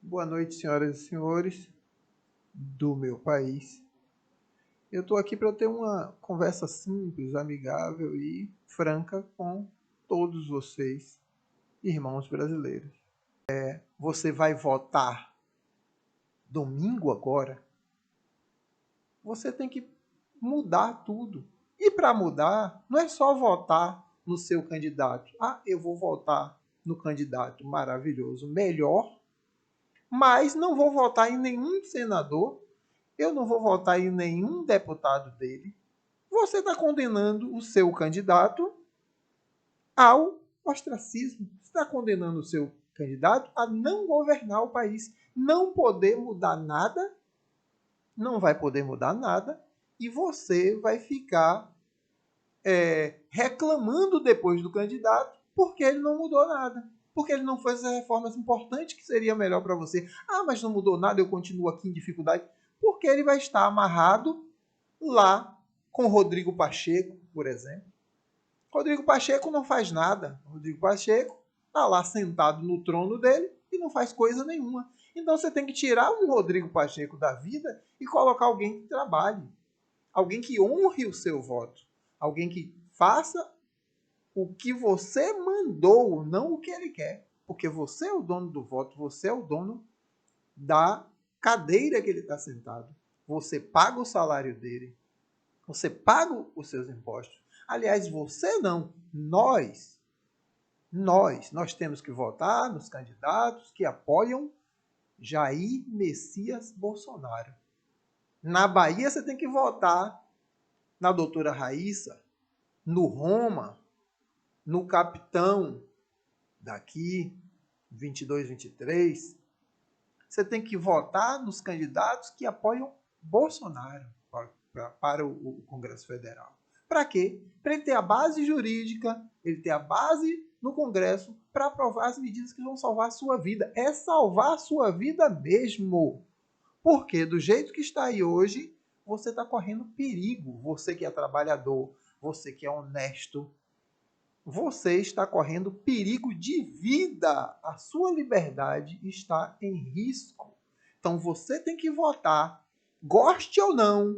Boa noite, senhoras e senhores do meu país. Eu estou aqui para ter uma conversa simples, amigável e franca com todos vocês, irmãos brasileiros. Você vai votar domingo agora? Você tem que mudar tudo. E para mudar, não é só votar no seu candidato. Ah, eu vou votar no candidato maravilhoso, melhor, mas não vou votar em nenhum senador. Eu não vou votar em nenhum deputado dele. Você está condenando o seu candidato ao ostracismo. Você está condenando o seu candidato a não governar o país, não poder mudar nada, não vai poder mudar nada, e você vai ficar reclamando depois do candidato porque ele não mudou nada. Porque ele não fez as reformas importantes que seria melhor para você. Ah, mas não mudou nada, eu continuo aqui em dificuldade. Porque ele vai estar amarrado lá com Rodrigo Pacheco, por exemplo. Rodrigo Pacheco não faz nada. Rodrigo Pacheco está lá sentado no trono dele e não faz coisa nenhuma. Então você tem que tirar um Rodrigo Pacheco da vida e colocar alguém que trabalhe. Alguém que honre o seu voto. Alguém que faça o que você mandou, não o que ele quer. Porque você é o dono do voto, você é o dono da cadeira que ele está sentado. Você paga o salário dele. Você paga os seus impostos. Aliás, você não, nós temos que votar nos candidatos que apoiam Jair Messias Bolsonaro. Na Bahia, você tem que votar na doutora Raíssa, no Roma, no capitão daqui, 22, 23. Você tem que votar nos candidatos que apoiam Bolsonaro para o Congresso Federal. Para quê? Para ele ter a base jurídica, ele ter a base no Congresso para aprovar as medidas que vão salvar a sua vida. É salvar a sua vida mesmo. Porque do jeito que está aí hoje, você está correndo perigo. Você que é trabalhador, você que é honesto, você está correndo perigo de vida. A sua liberdade está em risco. Então você tem que votar, goste ou não,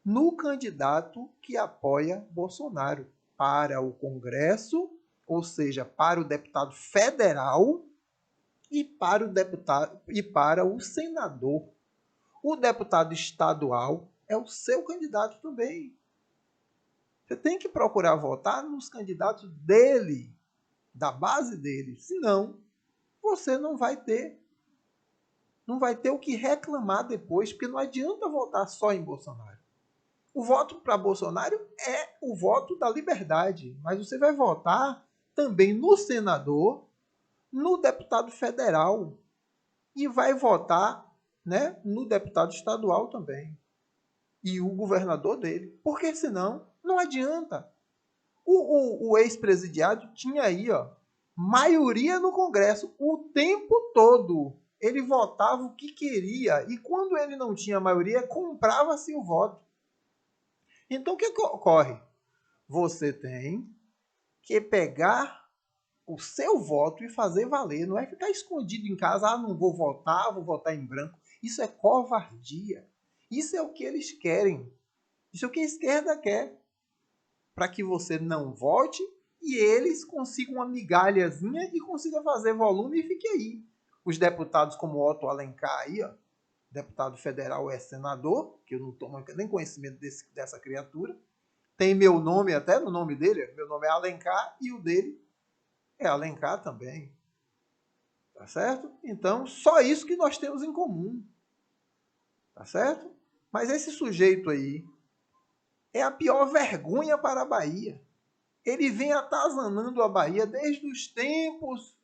no candidato que apoia Bolsonaro para o Congresso, ou seja, para o deputado federal e para o deputado e para o senador. O deputado estadual é o seu candidato também. Você tem que procurar votar nos candidatos dele, da base dele. Senão, você não vai ter o que reclamar depois, porque não adianta votar só em Bolsonaro. O voto para Bolsonaro é o voto da liberdade, mas você vai votar também no senador, no deputado federal e vai votar, né, no deputado estadual também e o governador dele, porque senão não adianta. O ex-presidiário tinha aí, ó, maioria no Congresso o tempo todo. Ele votava o que queria e quando ele não tinha maioria, comprava-se o voto. Então o que ocorre? Você tem que pegar o seu voto e fazer valer. Não é ficar escondido em casa, ah, não vou votar em branco. Isso é covardia. Isso é o que eles querem. Isso é o que a esquerda quer. Para que você não vote e eles consigam uma migalhazinha e consigam fazer volume e fique aí. Os deputados como Otto Alencar aí, ó, deputado federal é senador, que eu não tomo nem conhecimento dessa criatura, tem meu nome até no nome dele, meu nome é Alencar e o dele é Alencar também. Tá certo? Então, só isso que nós temos em comum. Tá certo? Mas esse sujeito aí é a pior vergonha para a Bahia. Ele vem atazanando a Bahia desde os tempos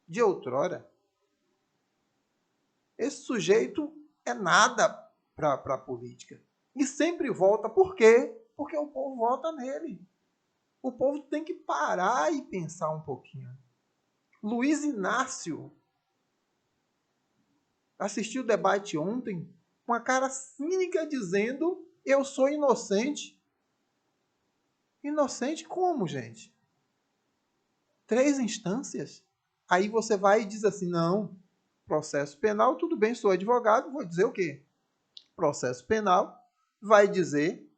de outrora. Esse sujeito é nada para a política. E sempre volta. Por quê? Porque o povo vota nele. O povo tem que parar e pensar um pouquinho. Luiz Inácio assistiu o debate ontem com a cara cínica dizendo: eu sou inocente. Inocente como, gente? 3 instâncias? Aí você vai e diz assim: não, Processo penal, tudo bem, sou advogado, vou dizer o quê? Processo penal vai dizer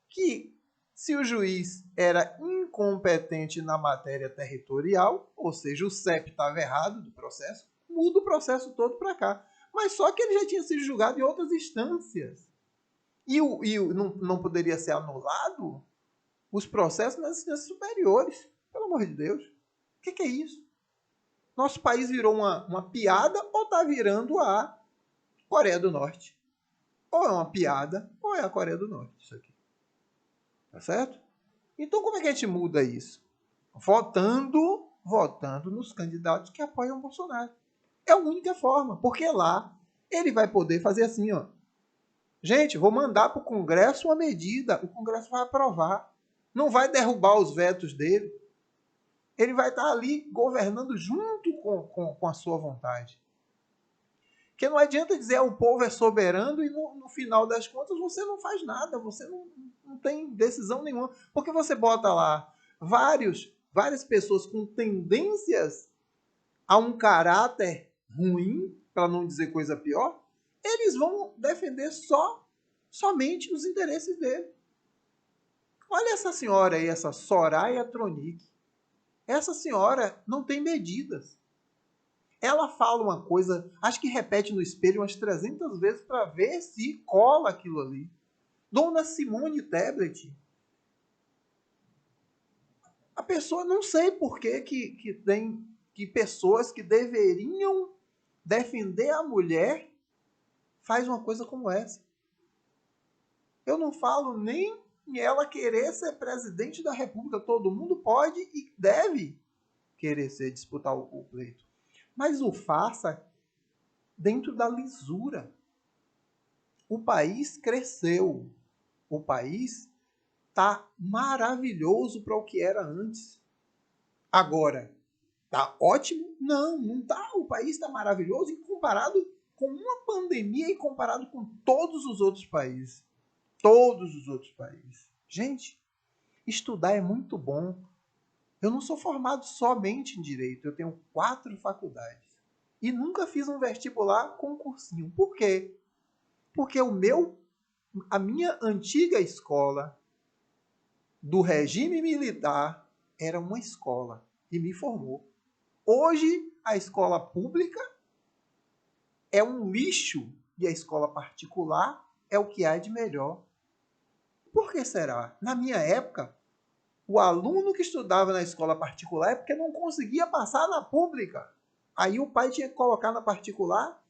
que se o juiz era incompetente na matéria territorial, ou seja, o CEP estava errado do processo, muda o processo todo para cá. Mas só que ele já tinha sido julgado em outras instâncias. Não poderia ser anulado os processos nas instâncias superiores. Pelo amor de Deus. O que é isso? Nosso país virou uma piada ou está virando a Coreia do Norte? Ou é uma piada ou é a Coreia do Norte. Isso aqui. Tá certo? Então como é que a gente muda isso? Votando nos candidatos que apoiam o Bolsonaro. É a única forma, porque lá ele vai poder fazer assim, ó. Gente, vou mandar para o Congresso uma medida, o Congresso vai aprovar. Não vai derrubar os vetos dele. Ele vai estar ali governando junto com a sua vontade. Porque não adianta dizer o povo é soberano e no final das contas você não faz nada, você não tem decisão nenhuma. Porque você bota lá várias pessoas com tendências a um caráter ruim, para não dizer coisa pior, eles vão defender somente os interesses dele. Olha essa senhora aí, essa Soraya Tronic. Essa senhora não tem medidas. Ela fala uma coisa, acho que repete no espelho umas 300 vezes para ver se cola aquilo ali. Dona Simone Tebet. A pessoa, não sei por que tem que pessoas que deveriam defender a mulher faz uma coisa como essa. Eu não falo nem em ela querer ser presidente da República. Todo mundo pode e deve querer disputar o pleito. Mas o faça dentro da lisura. O país cresceu. O país está maravilhoso para o que era antes. Agora, está ótimo? Não, não está. O país está maravilhoso comparado com uma pandemia e comparado com todos os outros países. Todos os outros países. Gente, estudar é muito bom. Eu não sou formado somente em Direito. Eu tenho 4 faculdades. E nunca fiz um vestibular com cursinho. Por quê? Porque a minha antiga escola do regime militar era uma escola e me formou. Hoje, a escola pública é um lixo e a escola particular é o que há de melhor. Por que será? Na minha época, o aluno que estudava na escola particular é porque não conseguia passar na pública. Aí o pai tinha que colocar na particular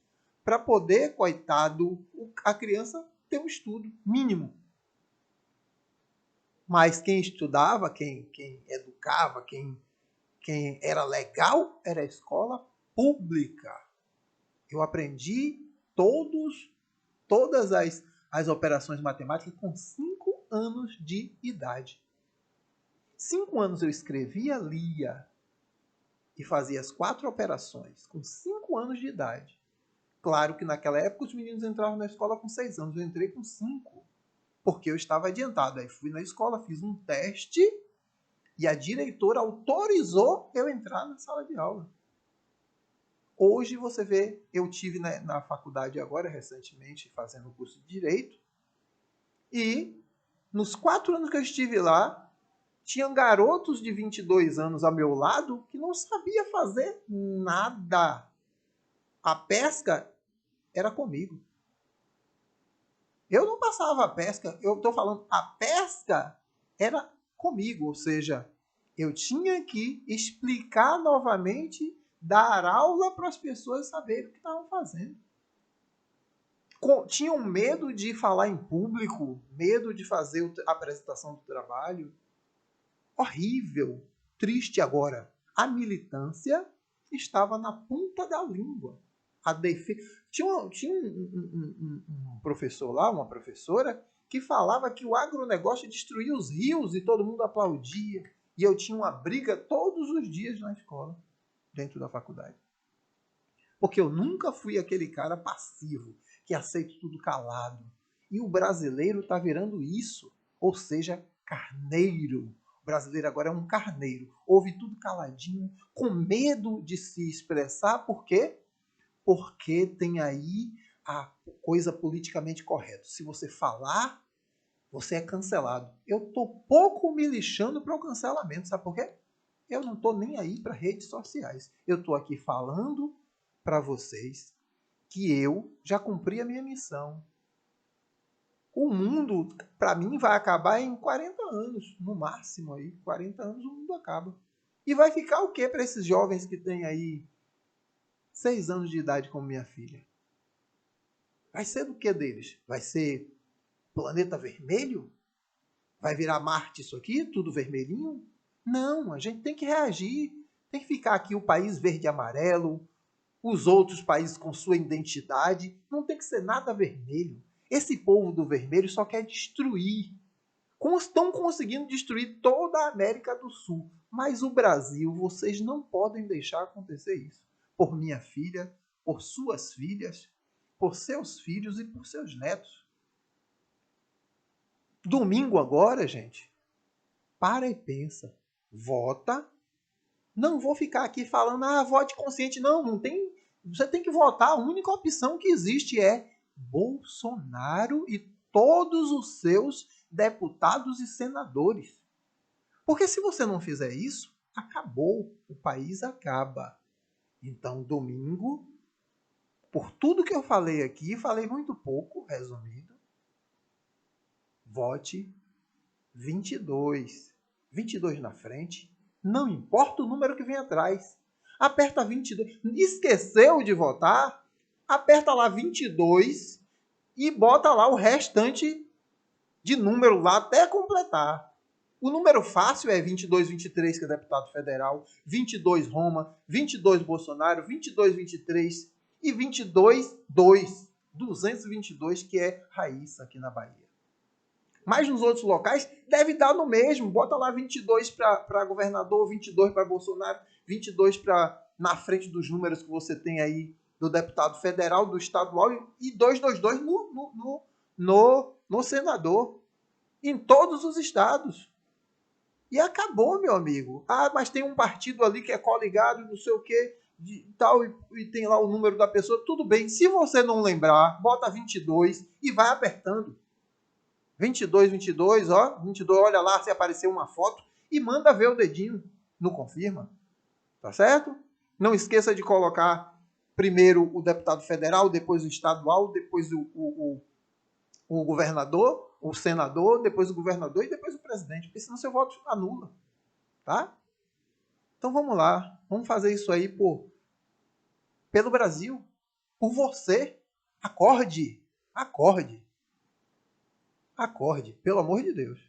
para poder, coitado, a criança ter um estudo mínimo. Mas quem estudava, quem educava, quem era legal, era a escola pública. Eu aprendi todas as operações matemáticas com 5 anos de idade. 5 anos eu escrevia, lia e fazia as 4 operações com 5 anos de idade. Claro que naquela época os meninos entravam na escola com 6 anos, eu entrei com 5, porque eu estava adiantado. Aí fui na escola, fiz um teste e a diretora autorizou eu entrar na sala de aula. Hoje você vê, eu tive na faculdade agora, recentemente, fazendo o curso de Direito, e nos 4 anos que eu estive lá, tinham garotos de 22 anos ao meu lado que não sabia fazer nada. A pesca era comigo. Eu não passava a pesca, eu estou falando, a pesca era comigo, ou seja, eu tinha que explicar novamente, dar aula para as pessoas saberem o que estavam fazendo. Tinham medo de falar em público, medo de fazer a apresentação do trabalho. Horrível, triste agora. A militância estava na ponta da língua. A Tinha um professor lá, uma professora, que falava que o agronegócio destruía os rios e todo mundo aplaudia. E eu tinha uma briga todos os dias na escola, dentro da faculdade. Porque eu nunca fui aquele cara passivo, que aceita tudo calado. E o brasileiro está virando isso, ou seja, carneiro. O brasileiro agora é um carneiro. Ouve tudo caladinho, com medo de se expressar. Por quê? porque tem aí a coisa politicamente correta. Se você falar, você é cancelado. Eu estou pouco me lixando para o cancelamento, sabe por quê? Eu não estou nem aí para redes sociais. Eu estou aqui falando para vocês que eu já cumpri a minha missão. O mundo, para mim, vai acabar em 40 anos, no máximo aí. 40 anos o mundo acaba. E vai ficar o quê para esses jovens que têm aí 6 anos de idade como minha filha? Vai ser do que deles? Vai ser planeta vermelho? Vai virar Marte isso aqui, tudo vermelhinho? Não, a gente tem que reagir. Tem que ficar aqui o país verde e amarelo, os outros países com sua identidade. Não tem que ser nada vermelho. Esse povo do vermelho só quer destruir. Estão conseguindo destruir toda a América do Sul. Mas o Brasil, vocês não podem deixar acontecer isso. Por minha filha, por suas filhas, por seus filhos e por seus netos. Domingo agora, gente, para e pensa. Vota. Não vou ficar aqui falando, vote consciente. Não, não tem. Você tem que votar. A única opção que existe é Bolsonaro e todos os seus deputados e senadores. Porque se você não fizer isso, acabou. O país acaba. Então, domingo, por tudo que eu falei aqui, falei muito pouco, resumido, vote 22. 22 na frente, não importa o número que vem atrás. Aperta 22. Esqueceu de votar? Aperta lá 22 e bota lá o restante de número lá até completar. O número fácil é 22, 23, que é deputado federal, 22 Roma, 22 Bolsonaro, 22, 23 e 22, 2. 222, que é Raíssa aqui na Bahia. Mas nos outros locais deve dar no mesmo. Bota lá 22 para governador, 22 para Bolsonaro, 22 para na frente dos números que você tem aí do deputado federal, do estadual e 222 no senador. Em todos os estados. E acabou, meu amigo. Mas tem um partido ali que é coligado, não sei o quê, tal, e tem lá o número da pessoa. Tudo bem. Se você não lembrar, bota 22 e vai apertando. 22, 22, ó. 22, olha lá se apareceu uma foto e manda ver o dedinho. Não confirma. Tá certo? Não esqueça de colocar primeiro o deputado federal, depois o estadual, depois o governador, o senador, depois o governador e depois o presidente. Porque senão seu voto anula. Tá? Então vamos lá. Vamos fazer isso aí pelo Brasil. Por você. Acorde. Acorde. Acorde. Pelo amor de Deus.